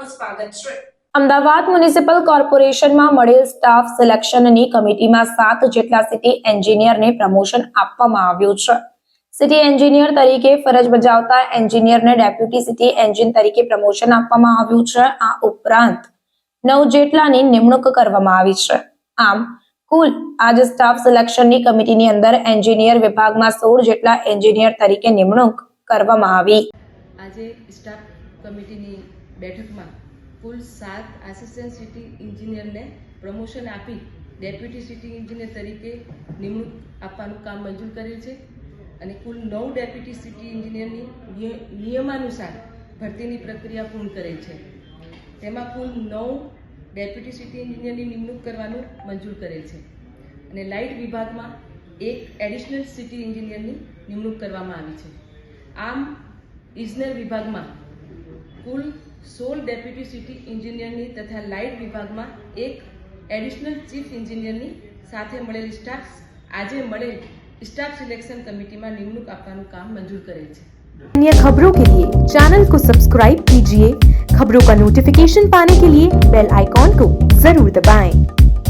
આપનું સ્વાગત છે। અમદાવાદ મ્યુનિસિપલ કોર્પોરેશનમાં મળેલ સ્ટાફ સિલેક્શનની કમિટીમાં 7 જેટલા સિટી એન્જિનિયરને પ્રમોશન આપવામાં આવ્યું છે। સિટી એન્જિનિયર તરીકે ફરજ બજાવતા એન્જિનિયરને ડેપ્યુટી સિટી એન્જિન તરીકે પ્રમોશન આપવામાં આવ્યું છે। આ ઉપરાંત 9 જેટલાની નિમણૂક કરવામાં આવી છે। આમ કુલ આજ સ્ટાફ સિલેક્શનની કમિટીની અંદર એન્જિનિયર વિભાગમાં 16 જેટલા એન્જિનિયર તરીકે નિમણૂક કરવામાં આવી। આજે સ્ટાફ કમિટીની બેઠકમાં કુલ 7 આસિસ્ટન્ટ સિટી એન્જિનિયરને પ્રમોશન આપી ડેપ્યુટી સિટી એન્જિનિયર તરીકે નિમણૂક આપવાનું કામ મંજૂર કરેલ છે અને કુલ 9 ડેપ્યુટી સિટી એન્જિનિયરની નિયમાનુસાર ભરતીની પ્રક્રિયા પૂર્ણ કરેલ છે। તેમાં કુલ 9 ડેપ્યુટી સિટી એન્જિનિયરની નિમણૂક કરવાનું મંજૂર કરેલ છે અને લાઇટ વિભાગમાં એક એડિશનલ સિટી એન્જિનિયરની નિમણૂક કરવામાં આવી છે। આમ ઇજનેર વિભાગમાં કુલ 16 ડેપ્યુટી સિટી એન્જિનિયરની તથા લાઇટ વિભાગમાં એક એડિશનલ ચીફ એન્જિનિયરની સાથે મળેલ સ્ટાફ આજે મળેલ स्टाफ सिलेक्शन कमेटी में निमणूक आपका काम मंजूर करेल छे। अन्य खबरों के लिए चैनल को सब्सक्राइब कीजिए। खबरों का नोटिफिकेशन पाने के लिए बेल आइकॉन को जरूर दबाएं।